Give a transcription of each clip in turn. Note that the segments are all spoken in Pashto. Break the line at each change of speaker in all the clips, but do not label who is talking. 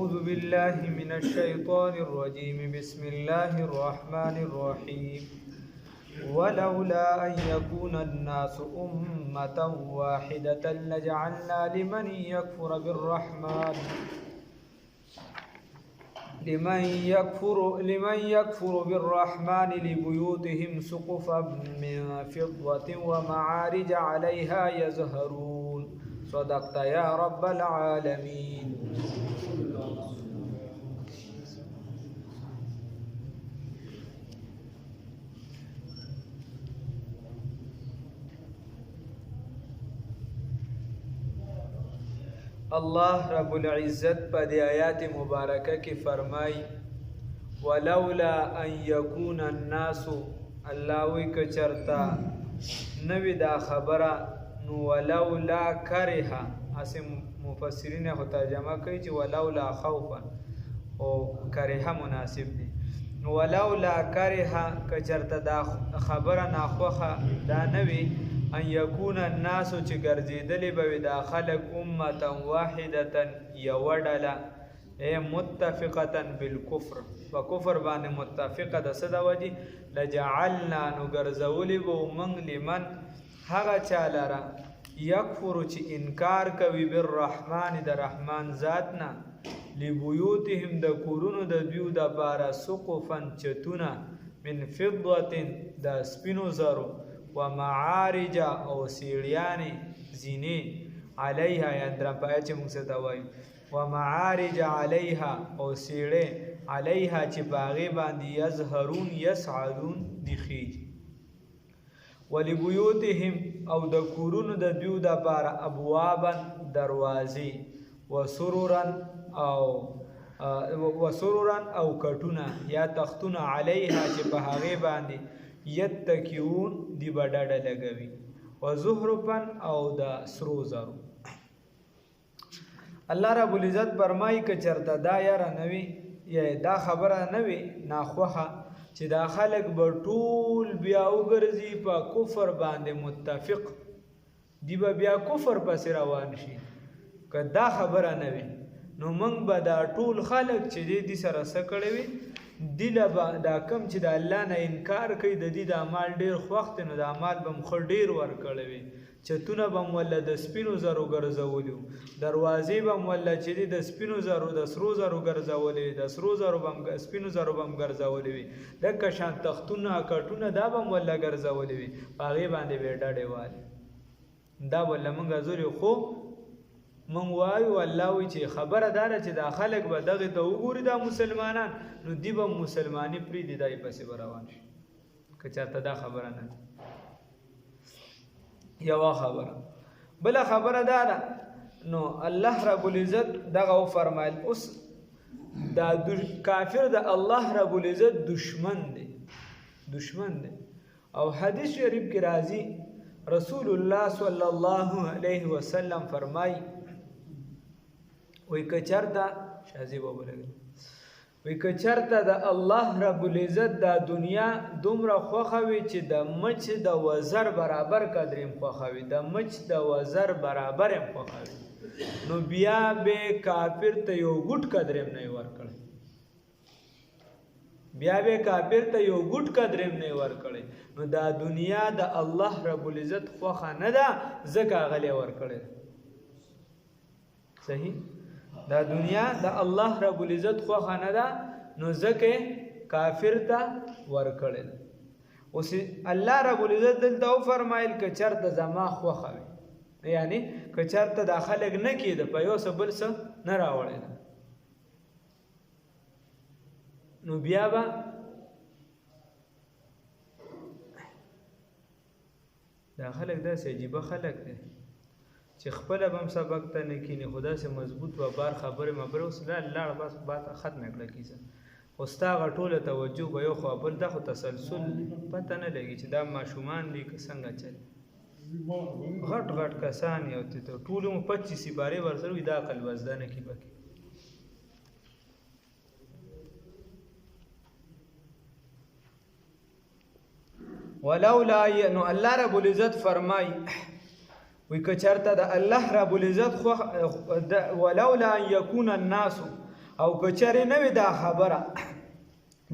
أعوذ بالله من الشيطان الرجيم بسم الله الرحمن الرحيم ولولا أن يكون الناس أمة واحدة لجعلنا لمن يكفر بالرحمن لبيوتهم سقفا من فضة ومعارج عليها يزهرون صدقت يا رب العالمين. الله رب العزت په دې آیات مبارکه کې فرمای ولولا ان يكون الناس الله وی کچرتا نوی دا خبره نو ولولا کرها اسم مفسرین هو ترجمه کوي چې ولولا خوفا او کرها مناسب دي ولولا کرها کچرتا دا خبره ناخوخه دا نوی ان يكون الناس چې ګرځیدلې به دا خلق امه واحده یوډلا متفقه بالكفر وكفر باندې متفقه د صدا وجه لجعلنا نو ګرځولې به من لمن هغه چاله یکفر چې انکار کوي بالرحمن د رحمان ذاتنا لبيوتهم د کورونو د دیو د بارا سقفا چتونه من فضه د سپینو زرو ومعارج او سیړیانې زینې علیها یا درم پای چې موږ څه ته وایو ومعارج علیها او سیړې علیها چې باغې باندې یزهرون یسعدون دی خیج ولبیوتهم او د کورونو د دیو د بار ابوابا دروازې وسرورا او کټونه یا تختونه علیها چې په هغې باندې یتکیون دی بډاډه لګوي وزهرفا او د سرو زرو. الله رب العزت فرمایي که چرته دا یاره نوي یا دا خبره نوي ناخوخه چې دا خلک به ټول بیا وګرځي په کفر باندې متفق دی به بیا کفر پسې روان شي که دا خبره نوي نو موږ به دا ټول خلک چې دې سره څه کړی وي دیله به دا کم چې د الله نه انکار کوي د دې د اعمال ډېر خوښ دی نو د اعمال به م ښه ډېر ورکړی وي چتونه به م وله د سپینو زرو ګرځولي دروازې به م وله چې دی د سپینو زرو د سرو زرو ګرځولې وي د سپینو زرو به م ګرځولې وي لکه شان تختونه کټونه دا به م وله ګرځولې وي په هغې باندې به یې ډډې والي دا وله موږ زورې خو من وایو الله وی چې خبره داره چې دا خلک به دغه ته وګوري دا مسلمانان نو دی به مسلمانی پرېږدي دای پسې به روان شي که چاته دا خبره نه یوه خبره بله خبره دا ده نو الله رب العزت دغه وفرمایل اوس دا کافر د الله رب العزت دشمن دی او حدیث شریف کې راځي رسول الله صلی الله علیه وسلم فرمای وی کچرتا شازی بابا لگل وی کچرتا د الله رب العزت دا دنیا دومره خوخه وي چې د مچ د وزر برابر قدریم خوخه وي د مچ د وزر برابر هم خوخه وي نو بیا به کافر ته یو ګوټ قدریم نه ورکړي نو دا دنیا د الله رب العزت خوخه نه ده ځکه هغه ورکړي صحیح دا دنیا د الله رب العزت خوخه نه ده نو ځکه کافر ته ورکړل اوس الله رب العزت دلته فرمایل که چرته زما خوخه وي یعنی که چرته دا خلک نه کېده په یو څه بل څه نه راوړېده نو بیا به دا خلک داسې عجیبه خلک دی چې خپله به هم سبق ته نه کیني خو داسې مضبوط و بار خبرې مبرې اوس لاړ بس بات ختمه کړه کیسه خو ستا هغه ټوله توجه به یو خوا بل دا خو تسلسل پته نه لګي چې دا ماشومان دي که څنګه چل غټ کسان یو ته ټول مو 25 سپارې ورسره وي دا عقل وزده نه کي پکې ولولا نو الله رب العزت فرمای وی کچرته د الله رب العزت خو ولولا ان يكون الناس او کچره نه وي دا خبره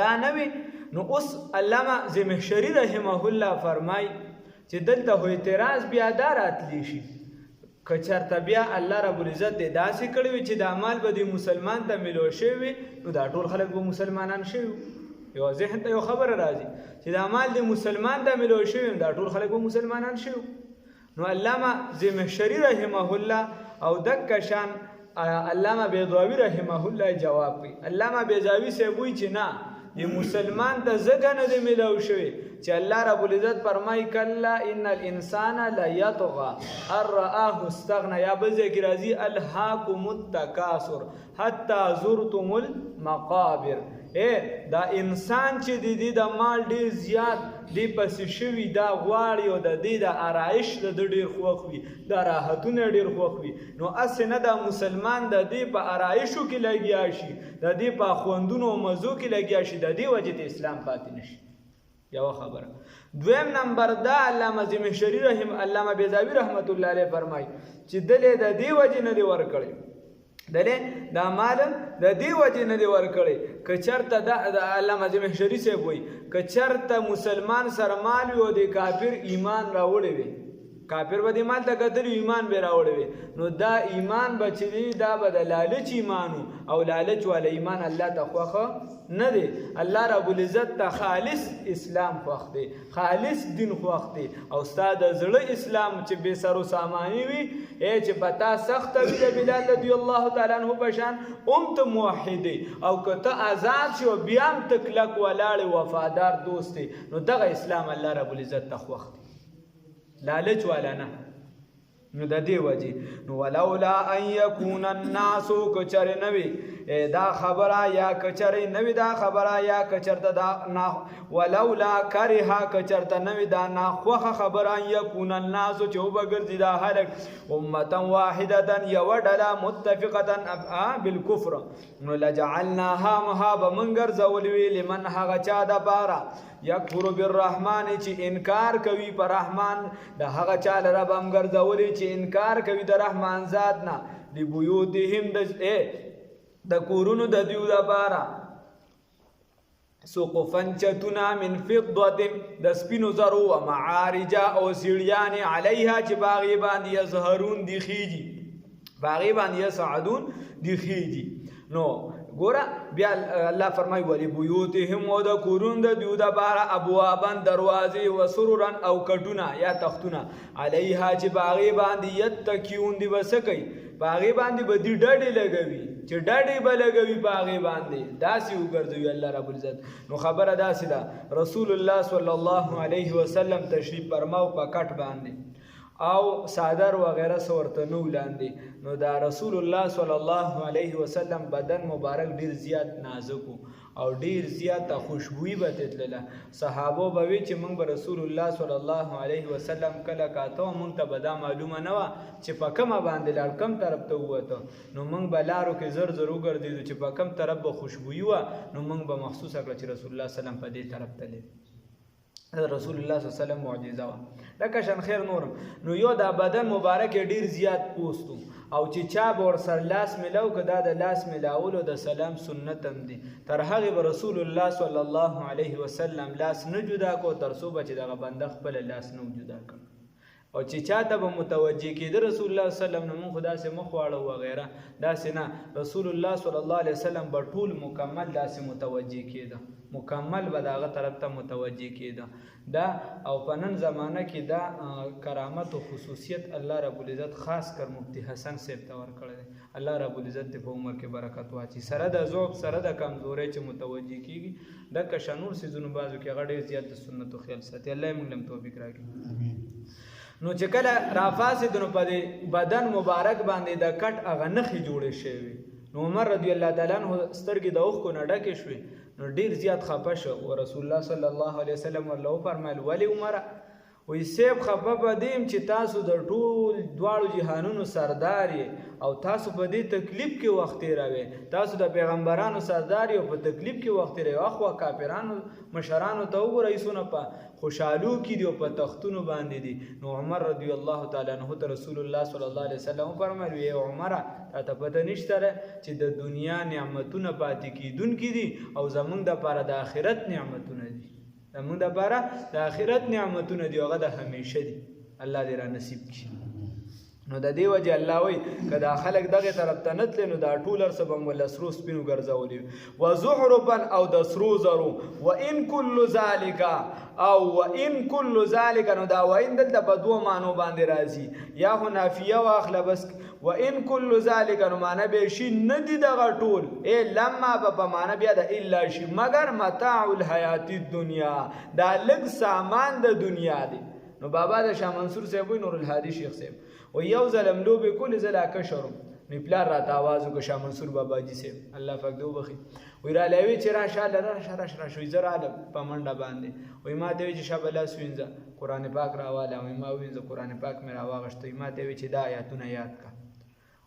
دا نه وي نو اوس علامه زمخشري رحمه الله فرمای چې دلته هو اعتراض بیا دا راتلی شي که چېرته بیا الله رب العزت دې داسې کړی وي چې دا مال به د مسلمان ته ملو شوی وي نو دا ټول خلک به مسلمانان شوي یو ذهن ته یو خبره راځي چې دا مال د مسلمان ته ملو شوی دا ټول خلک به مسلمانان شوي نو علامه زمخشري رحمه الله او دک شان علامه بیضاوی رحمه الله جواب کوي علامه بیضاوی صاحب وایي چې نه د مسلمان ته ځکه نه دی ملو شوی چې الله رب العزت فرمای کلا ان الانسان لا یطغى ان رآه استغنى یا بل ځای کې راځي الهاکم التکاثر حتی زرتم المقابر دا انسان چې د دې د مال ډیر زیات دی پسې شوي دا غواړي او د دې د آرایش د ډیر خوښ وي د راحتونه ډیر خوښ وي نو اسې نه دا مسلمان د دې په آرایشو کې لګیا شي د دې په خوندونو او مزو کې لګیا شي د دې وجې ته اسلام پاتې نشي یو خبره دویم نمبر دا علامه زمخشري علامه بیضاوی رحمت الله علیه فرمای چې دلې د دې وجې نه دی ورکړی دلې دا مال د دې وجې نه دی ورکړی که چېرته د علامه زمخشري صاحب وایي که چېرته مسلمان سره مال وي او د کافر ایمان راوړی وي کافر به دې مال ته کتلی ایمان به راوړی وي نو دا ایمان به چې دی دا به د لالچ ایمان او لالچ والا ایمان الله ته خوښه نه دی الله رب العزت ته خالص اسلام خوښ دی خالص دین خوښ دی او ستا د زړه اسلام چې بې سر و ساماني وي چې په تا سخته وي د بلال رضی الله تعالی عنه په شان ته موحد او که ته آزاد شي او بیا هم ته کلک ولاړ وفادار دوست دی نو دغه اسلام الله رب العزت ته خوښ دی لالچ والا نه نو د دې وجې نو ولولا ان یکون الناس کچره نوي دا خبره یا کچره نوي دا خبره یا کچرته دا ولولا کرها کچرته نوي دا ناخوخه خبره یکون الناس چې وبګرځي دا خلک امه واحده یو ډله متفقه بالکفر نو لجعلناها مهاب منګر زولوي لمن هغه چا د بارا یکفر بالرحمن چې انکار کوي پر رحمان د هغه چا لره بم ګرځولي چې انکار کوي د رحمان ذات نه دی بیوتهم د کورونو د دیو د بارا سقفن چتنا من فضه د سپینو زرو و معارج او سیړیان علیها چې باغی باندې یظهرون دی خیجی باغی باندې یسعدون دی خیجی نو ګوره بیا الله فرمای ولی بیوتهم او د کورون د دیو د بارا ابوابن دروازې و سرورن او کټونه یا تختونه علیها چې باغی باندې یتکیون دی وسکی باغی باندې به دی ډډې لګوي چې ډډې به لګوي باغی باندې داسې وګرځوي الله رب العزت نو خبره داسې ده رسول الله صلی الله علیه وسلم تشریف فرماو په کټ باندې او صادر وغیرہ سورته نو لاندې نو دا رسول الله صلی الله علیه وسلم بدن مبارک ډیر زیات نازک او ډیر زیات خوشبوئی به تدله صحابه به وی چې موږ به رسول الله صلی الله علیه وسلم کله کاته موږ ته بدا معلومه نه و چې په کومه باندې لار کم طرف ته وته نو موږ به لارو کې زر زر وګرځیدو چې په کوم طرف به خوشبوئی و نو موږ به محسوس کړ چې رسول الله صلی الله علیه وسلم په دې طرف ته رسول الله صلی الله علیه وسلم معجزه و لکه شان خیر نورم نو یو دا بدن مبارک ډیر زیات پوستو او چې چا به ورسره لاس ملاو که دا د لاس ملاولو د سلام سنت هم دی تر هغې به رسول الله صلی الله علیه وسلم لاس نه جدا کو تر څو به چې دغه بنده خپله لاس نه جدا کړ او چې چاته به متوجه کېده رسول الله صلی الله علیه وسلم نه مونږ خو داسې مخ واړو وغیره داسې نه رسول الله صلی الله علیه وسلم به ټول مکمل داسې متوجه کېده مکمل به د هغه طرف ته متوجه کېده دا او په نن زمانه کې دا کرامت او خصوصیت الله رب العزت خاص کر مفتی حسن صاحب ته ورکړی دی الله رب العزت په عمر کې برکت واچي سره د ذوق سره د کمزورۍ چې متوجه کېږي دکه شنور څیزونو بعضو کې هغه ډېر زیات د سنتو خیال ساتي الله یې موږ له توفیق راکړي نو چې کله رافاسد نو په بدن مبارک باندې د کټ هغه نښې جوړې شوې نو عمر رضی الله تعالی عنہ سترګې د اوښکو نه ډکې شوې نو ډیر زیات خفه شو او رسول الله صلی الله علیه وسلم ورله وفرمایل ولی عمر وی سیب خفه په دیم چې تاسو د ټول دواړو جهانونو سردار یې او تاسو په دې تکلیف کې وخت تېروئ، تاسو د پیغمبرانو سردار یې او په تکلیف کې وخت تېروئ. اخوا کافرانو مشرانو ته وګورئ څونه په خوشحالو کې دي او په تختونو باندې دي. نو عمر رضی الله تعالی عنه ته رسول الله صلی الله علیه وسلم فرمایي ای عمره ته پته نشته چې د دنیا نعمتونه پاتې کیدونکي دي او زمونږ دپاره د آخرت نعمتونه دي، زمونږ دپاره د آخرت نعمتونه دي، هغه د همیشه دي. الله دې را نصیب کړي. نو د دې وجه الله وایي که دا خلک دغې طرف ته نه تللی نو دا ټول هر څه به مو له سرو سپینو ګرځولي وي. وزخرفا او د سرو زرو وان کل ذلک او وان کل ذلک. نو دا وین دلته په دوه معنو باندې راځي، یا خو نافیه واخله بس وان کل ذلک نو معنی به شي نه دي دغه ټول ای لما په معنی بیا د الا شي مگر متاع الحیات الدنیا، دا لږ سامان د دنیا دی. نو بابا د شاه منصور صاحب وی نور الهادي شیخ صاحب و یو ظلم لوبې کل زلا کشرم نو پلار راته آواز وکړ شاه منصور بابا جي صاحب الله پاک دې وبخي. وی را لوي چې راشه راشه شوي زه راغلم په منډه باندې. وی ما ته وی چې شابه لاس وینځه قرآن پاک راواله. وی ما وینځه قرآن پاک مې راواغشته. ما ته وی چې دا آیاتونه یاد کا.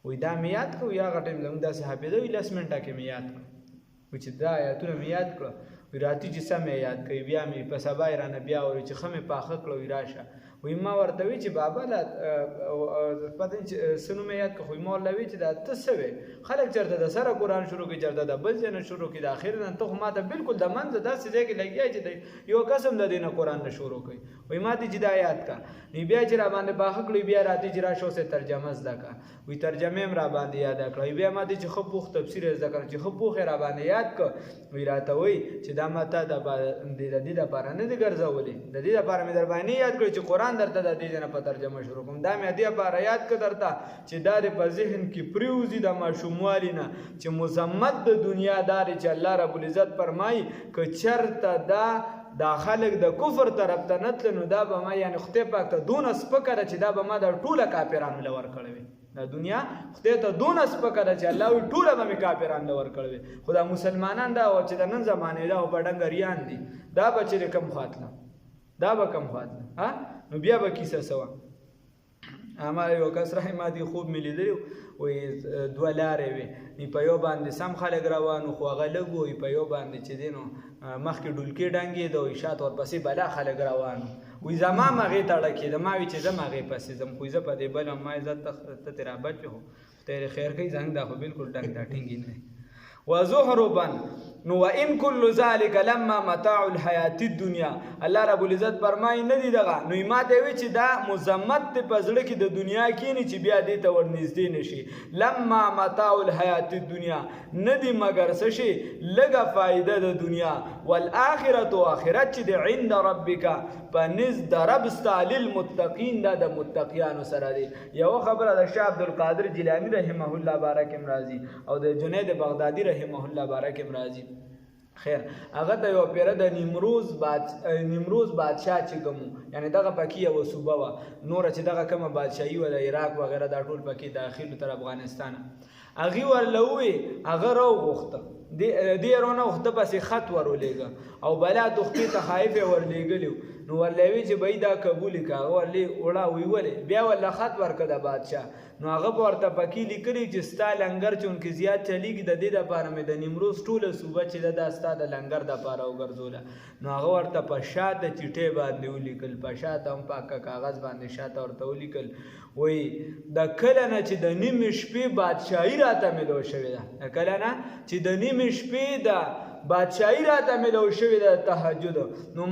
وی دا مې یاد کړو یا هغه ټایم زموږ داسې حافظه وي 10 منټه کې مې یاد کړو. وی چې دا آیاتونه مې یاد کړه. وی راته چې سمې یاد کړي بیا مې په سبا یې رانه بیا وایي چې ښه مې پاخه کړه. وی راشه. وی ما ورته وی چې بابا لا پته چې سنو مې یاد کړه. خو ما ورته وی چې دا ته څه وې خلک چېرته د سره قرآن شروع کړي چېرته د بل ځای نه شروع کړي د اخر نه ته خو ما ته بالکل د منځه داسې ځای کې لګیا چې یو قسم د دې نه قرآن نه شروع کړي. وی ما ته چې دا یاد کړه. نو بیا چې را باندې پاخه کړي بیا راته چې راشه اوسې ترجمه زده کړه. وی ترجمه هم را باندې یاد کړه. بیا ما ته چې ښه پوخ تفسیر یې زده کړه چې ښه پوخ یې را باندې یاد کړه. وی راته وی چې دا ما ته د دې دپاره نه دي ګرځولې، د دې دپاره مې در باندې یاد کړی چې قرآن درته د دې نه په ترجمه شروع کوم. دا مې دې لپاره یاد کړه درته چې دا دې په ذهن کې پرېوځي د ماشوموالي نه چې مذمت د دنیا داري چې الله رب العزت فرمایي که چېرته دا خلک د کفر طرف ته نه تلل نو دا به ما یعنې خدای پاک ته دونه سپکه ده چې دا به ما د ټوله کافرانو له ورکړی وي. دا دنیا خدای ته دونه سپکه ده چې الله وایي ټوله به مې کافرانو له ورکړی وي. خو دا مسلمانان دا چې د نن زمانې دا په ډنګریان دي دا به چېرې کم خواطله دا به کم خواطله نو بیا به کیسه سوه. ما یو کس رحمه دي خوب مې لیدلی وایي دوه لارې وې په یو باندې سم خلک روان وو خو هغه لږ وو په یو باندې چې دی نو مخکې ډولکې ډنګېده وایي شاته ورپسې بلا خلک روان وو. وایي زما هم هغې ته اړه کېده ما وایي چې زه هم هغې پسې ځم خو زه په دې بل ما عزت ته ترې رابچ خو خدای دې خیر کوي زنګ دا خو بالکل ډنګ دا ټینګې نه وزخرفا نو وان کل ذلک لما متاع الحیات الدنیا. الله رب العزت فرمایي نه دي دغه نو ما ته وی چې دا مذمت په زړه کې د دنیا کې نه چې بیا دې ته ورنږدې نشي. لما متاع الحیات الدنیا نه دي مگر څه شي لږه فایده د دنیا. والآخرة آخرت چې د عند ربک په نزد د رب ستا للمتقین دا د متقیانو سره دی. یو خبره د شاه عبدالقادر جیلانی رحمه الله بارک هم راځي او د جنید بغدادي رحمه الله بارک هم راځي. خیر هغه ته یو پیره د نیمروز بادشاه چې کوم یعنی دغه پکې یو صوبه وه نوره چې دغه کومه بادشاهي وه د عراق وغیره دا ټول پکې داخل تر افغانستان. هغې ورله ووې هغه راوغوښته دې رونه وخته پسې خط ورولېږه او بلا تختې ته خایف یې ورلېږلي نو ورله وی چې بهی دا قبول کړه هغه ورلې وړه وی ولې بیا ورله خط ورکړه د بادشاه نو هغه به ورته پکې لیکلي چې ستا لنګر چونکې زیات چلیږي د دې دپاره مې د نیمروز ټوله صوبه چې ده دا ستا د لنګر دپاره وګرځوله. نو هغه ورته په شاته چیټۍ باندې ولیکل په شاته هم پاکه کاغذ باندې شاته ورته ولیکل وایي د کله نه چې د نیمې شپې بادشاهي راته میلو شوې ده د کله نه چې د نیمې شپې ده بادشاهی راته ملو شوې ده تهجد نو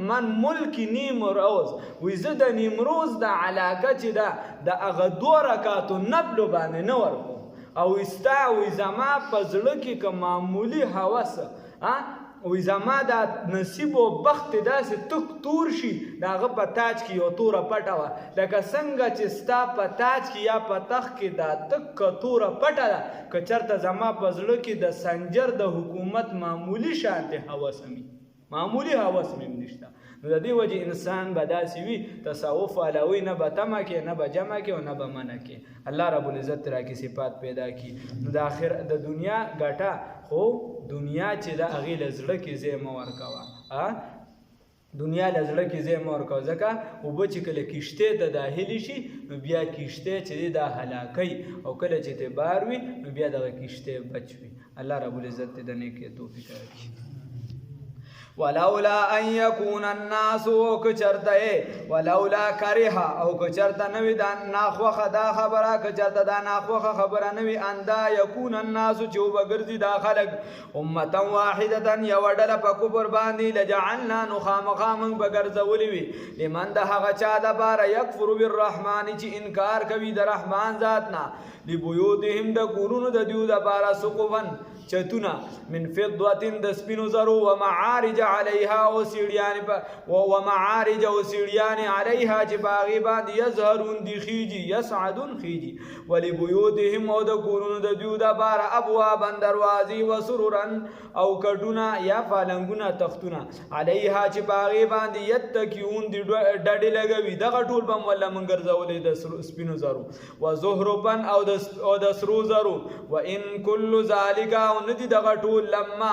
من ملکی نیمروز وی زه د نیمروز د علاقه چې ده د هغه 2 رکعاتو نفلو باندې نه ورکوم او ستا وی زما په زړه کې که معمولي هوس وی زما دا نصیب و بخت داسې تک تور شي د هغه په تاج کې یو توره پټه وه لکه څنګه چې ستا په تاج کې یا په تخت کې دا تک توره پټه ده که چېرته زما په زړه کې د سنجر د حکومت معمولي شانتې هوس مې معمولي هوس مې نشته. نو د دې وجې انسان به داسې وي تصوف والا نه به تمه کې نه به جمع کې او نه به منع کې. الله رب العزت راکې صفات پیدا کړي. نو د دنیا ګټه خو دنیا چې د هغې له زړه کې ځای مه ورکوه دنیا له زړه کې ځای مه ورکوه ځکه اوبه چې کله کښتۍ ته داخلې شي نو بیا کښتۍ چې دی دا هلاکوي او کله چې ته بار وي نو بیا دغه کښتۍ بچ وي الله رب العزت دې د نیکۍ توفیق راکړي ولولا ان يكون الناس ولولا كره او کچرته نوی دا ناخوخه دا خبره کچرته دا ناخوخه خبره نوی اندا يكون الناس چې وبګرځي دا خلق امه واحده یو ډله په کفر باندې لجعلنا نخامخا من بګرځولې وي لمن د هغه چا د بار یکفر بالرحمن چې انکار کوي د رحمان ذات نه لبيوتهم د کورونو د دیو د بار سقوفن چتونا من فضة د سپینو زرو ومعارج علیها او سیڑیان ومعارج او سیڑیان علیها چې باغی باندې یظهرون دی خیجی یسعدون خیجی ولبیوتهم او د کورونو د دیو د بار ابوابا دروازی وسررن او کډونا یا فالنګونا تختونا علیها چې باغی باندې یتکیون دی ډډې لګوي دغه ټول بم ولا منګر زولې د سپینو زرو وزهربن او د سرو زرو وان کل ذالک ندی دغه ټول لما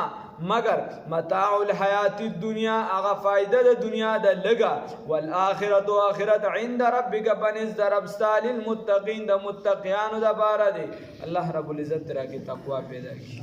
مگر متاع الحیات الدنیا هغه فائدہ د دنیا د لګا والآخرت آخرت عند ربک بنز ربستا للمتقین د متقیانو د بار دی الله رب العزت را کی تقوا پیدا کی